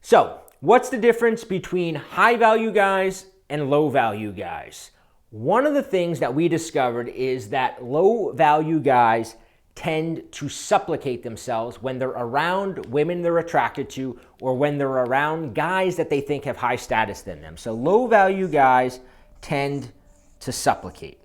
So, what's the difference between high value guys and low value guys? One of the things that we discovered is that low value guys tend to supplicate themselves when they're around women they're attracted to or when they're around guys that they think have high status than them. So low value guys tend to supplicate.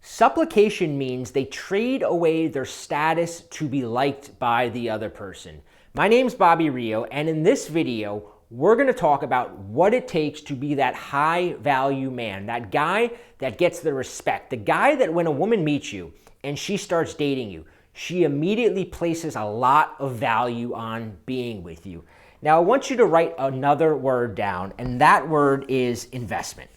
Supplication means they trade away their status to be liked by the other person. My name's Bobby Rio, and in this video, we're going to talk about what it takes to be that high value man, that guy that gets the respect, the guy that when a woman meets you and she starts dating you, she immediately places a lot of value on being with you. Now, I want you to write another word down, and that word is investment.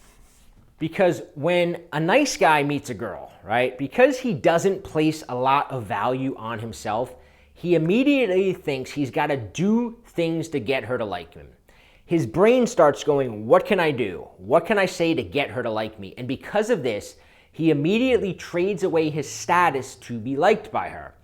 Because when a nice guy meets a girl, right, because he doesn't place a lot of value on himself, he immediately thinks he's got to do things to get her to like him. His brain starts going, what can I do? What can I say to get her to like me? And because of this, he immediately trades away his status to be liked by her.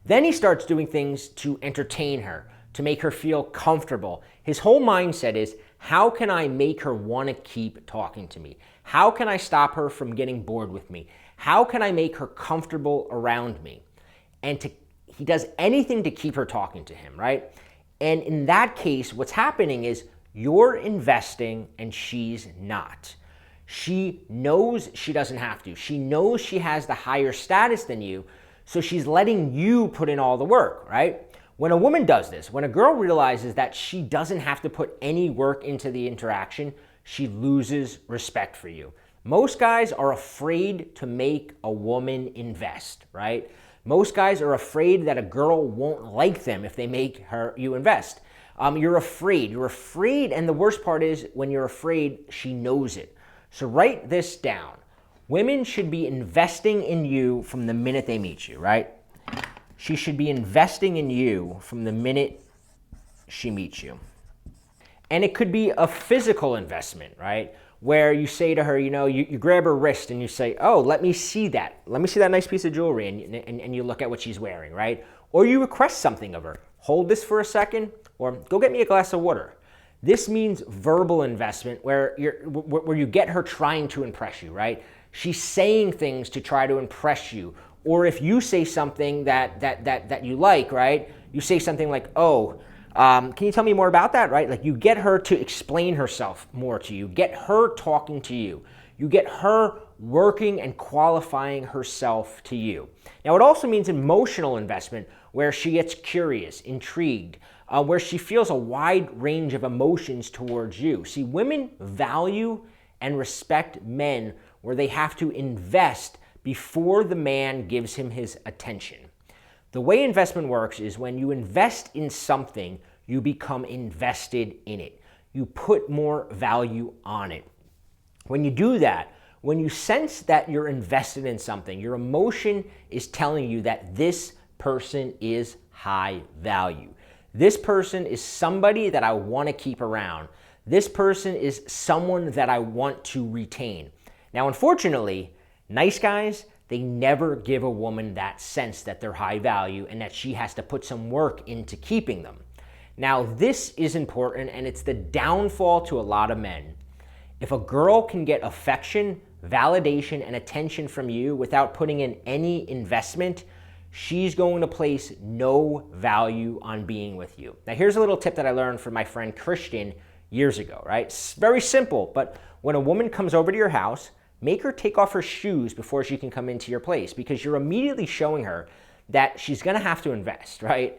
Then he starts doing things to entertain her, to make her feel comfortable. His whole mindset is, how can I make her want to keep talking to me? How can I stop her from getting bored with me? How can I make her comfortable around me? And he does anything to keep her talking to him, right? And in that case, what's happening is you're investing and she's not. She knows she doesn't have to. She knows she has the higher status than you, so she's letting you put in all the work, right? When a woman does this, when a girl realizes that she doesn't have to put any work into the interaction, she loses respect for you. Most guys are afraid to make a woman invest, right? Most guys are afraid that a girl won't like them if they make you invest. You're afraid, and the worst part is when you're afraid, she knows it. So write this down. Women should be investing in you from the minute they meet you, right? She should be investing in you from the minute she meets you. And it could be a physical investment, right? Where you say to her, you grab her wrist and you say, oh, let me see that. Let me see that nice piece of jewelry. And you look at what she's wearing, right? Or you request something of her. Hold this for a second, or go get me a glass of water. This means verbal investment where you get her trying to impress you, right? She's saying things to try to impress you. Or if you say something that you like, right? You say something like, oh, can you tell me more about that, right? Like you get her to explain herself more to you. Get her talking to you. You get her working and qualifying herself to you. Now, it also means emotional investment where she gets curious, intrigued, where she feels a wide range of emotions towards you. See, women value and respect men where they have to invest before the man gives him his attention. The way investment works is when you invest in something, you become invested in it. You put more value on it. When you do that, when you sense that you're invested in something, your emotion is telling you that this person is high value. This person is somebody that I want to keep around. This person is someone that I want to retain. Now, unfortunately, nice guys, they never give a woman that sense that they're high value and that she has to put some work into keeping them. Now, this is important, and it's the downfall to a lot of men. If a girl can get affection, validation, and attention from you without putting in any investment, she's going to place no value on being with you. Now, here's a little tip that I learned from my friend Christian years ago, right? It's very simple, but when a woman comes over to your house, make her take off her shoes before she can come into your place, because you're immediately showing her that she's going to have to invest, right?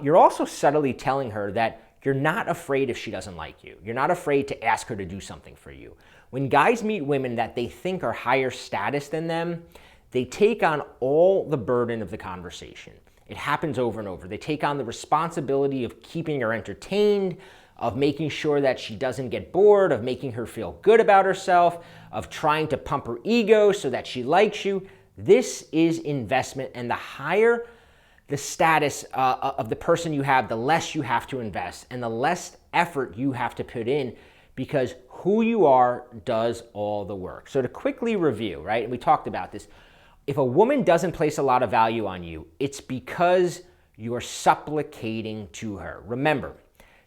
You're also subtly telling her that you're not afraid if she doesn't like you. You're not afraid to ask her to do something for you. When guys meet women that they think are higher status than them, they take on all the burden of the conversation. It happens over and over. They take on the responsibility of keeping her entertained, of making sure that she doesn't get bored, of making her feel good about herself, of trying to pump her ego so that she likes you. This is investment, and the higher the status of the person you have, the less you have to invest and the less effort you have to put in, because who you are does all the work. So to quickly review, right, and we talked about this, if a woman doesn't place a lot of value on you, it's because you're supplicating to her. Remember,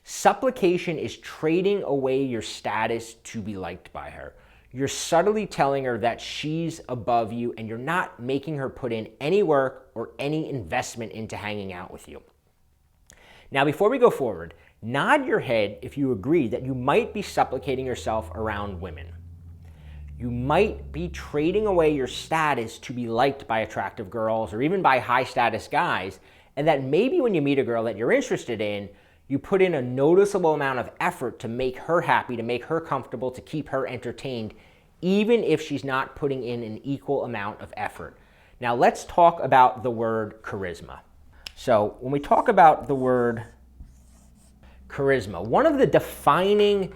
Supplication is trading away your status to be liked by her. You're subtly telling her that she's above you, and you're not making her put in any work or any investment into hanging out with you. Now, before we go forward, nod your head if you agree that you might be supplicating yourself around women. You might be trading away your status to be liked by attractive girls or even by high status guys, and that maybe when you meet a girl that you're interested in, you put in a noticeable amount of effort to make her happy, to make her comfortable, to keep her entertained, even if she's not putting in an equal amount of effort. Now let's talk about the word charisma. So when we talk about the word charisma, one of the defining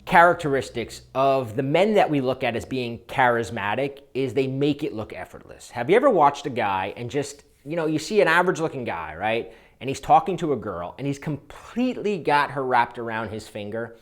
characteristics of the men that we look at as being charismatic is they make it look effortless. Have you ever watched a guy and just, you see an average looking guy, right? And he's talking to a girl and he's completely got her wrapped around his finger.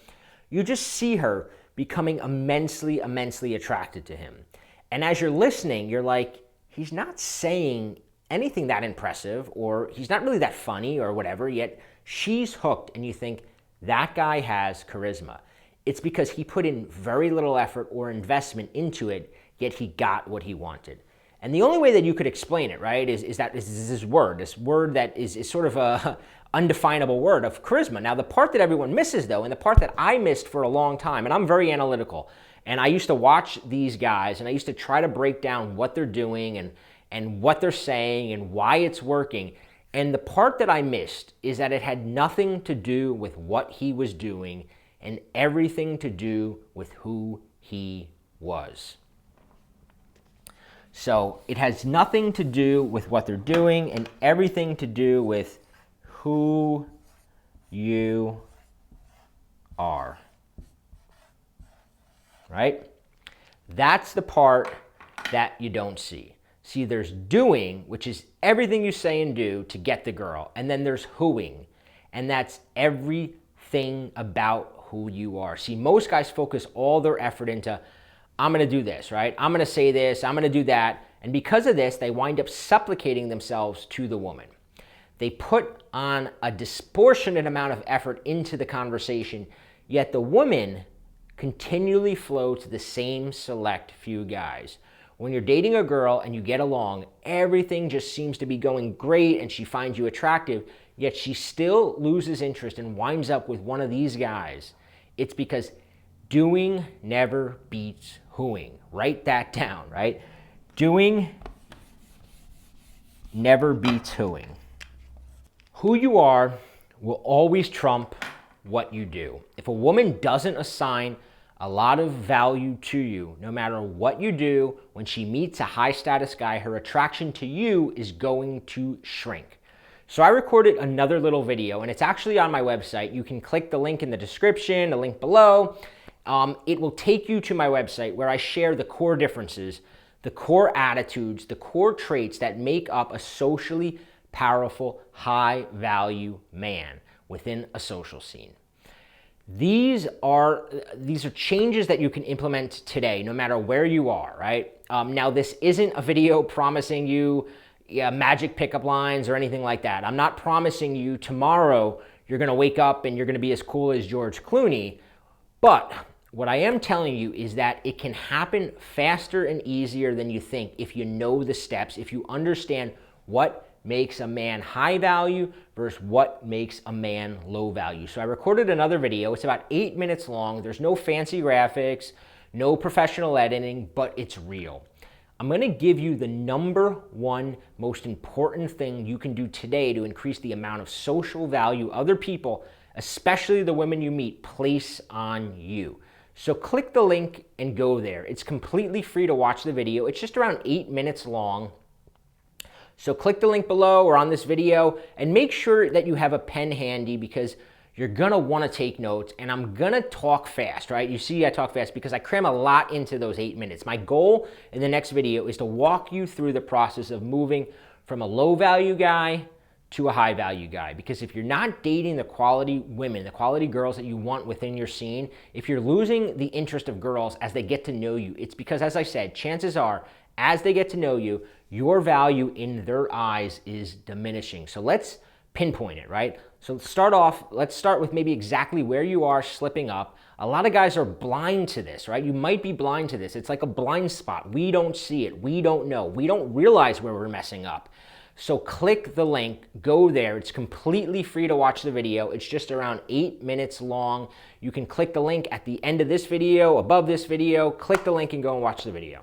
You just see her becoming immensely, immensely attracted to him. And as you're listening, you're like, he's not saying anything that impressive, or he's not really that funny or whatever, yet she's hooked, and you think, that guy has charisma. It's because he put in very little effort or investment into it, yet he got what he wanted. And the only way that you could explain it, right, is this word that is sort of a undefinable word of charisma. Now, the part that everyone misses, though, and the part that I missed for a long time, and I'm very analytical, and I used to watch these guys, and I used to try to break down what they're doing and what they're saying and why it's working. And the part that I missed is that it had nothing to do with what he was doing and everything to do with who he was. So it has nothing to do with what they're doing and everything to do with who you are. Right? That's the part that you don't see. See, there's doing, which is everything you say and do to get the girl. And then there's whoing, and that's everything about who you are. See, most guys focus all their effort into, I'm going to do this, right? I'm going to say this, I'm going to do that. And because of this, they wind up supplicating themselves to the woman. They put on a disproportionate amount of effort into the conversation, yet the woman continually flows to the same select few guys. When you're dating a girl and you get along, everything just seems to be going great and she finds you attractive, yet she still loses interest and winds up with one of these guys. It's because doing never beats whoing. Write that down, right? Doing never beats whoing. Who you are will always trump what you do. If a woman doesn't assign a lot of value to you, no matter what you do, when she meets a high status guy, her attraction to you is going to shrink. So I recorded another little video, and it's actually on my website. You can click the link in the description, the link below. It will take you to my website where I share the core differences, the core attitudes, the core traits that make up a socially powerful, high value man within a social scene. These are changes that you can implement today, no matter where you are, right? Now, this isn't a video promising you magic pickup lines or anything like that. I'm not promising you tomorrow you're going to wake up and you're going to be as cool as George Clooney. But what I am telling you is that it can happen faster and easier than you think if you know the steps, if you understand what makes a man high value versus what makes a man low value. So I recorded another video. It's about 8 minutes long. There's no fancy graphics, no professional editing, but it's real. I'm going to give you the number one most important thing you can do today to increase the amount of social value other people, especially the women you meet, place on you. So click the link and go there. It's completely free to watch the video. It's just around 8 minutes long. So click the link below or on this video and make sure that you have a pen handy because you're gonna wanna take notes, and I'm gonna talk fast, right? You see I talk fast because I cram a lot into those 8 minutes. My goal in the next video is to walk you through the process of moving from a low value guy to a high value guy. Because if you're not dating the quality women, the quality girls that you want within your scene, if you're losing the interest of girls as they get to know you, it's because, as I said, chances are, as they get to know you, your value in their eyes is diminishing. So let's pinpoint it, right? So let's start with maybe exactly where you are slipping up. A lot of guys are blind to this, right? You might be blind to this. It's like a blind spot. We don't see it. We don't know. We don't realize where we're messing up. So click the link, go there. It's completely free to watch the video. It's just around 8 minutes long. You can click the link at the end of this video, above this video. Click the link and go and watch the video.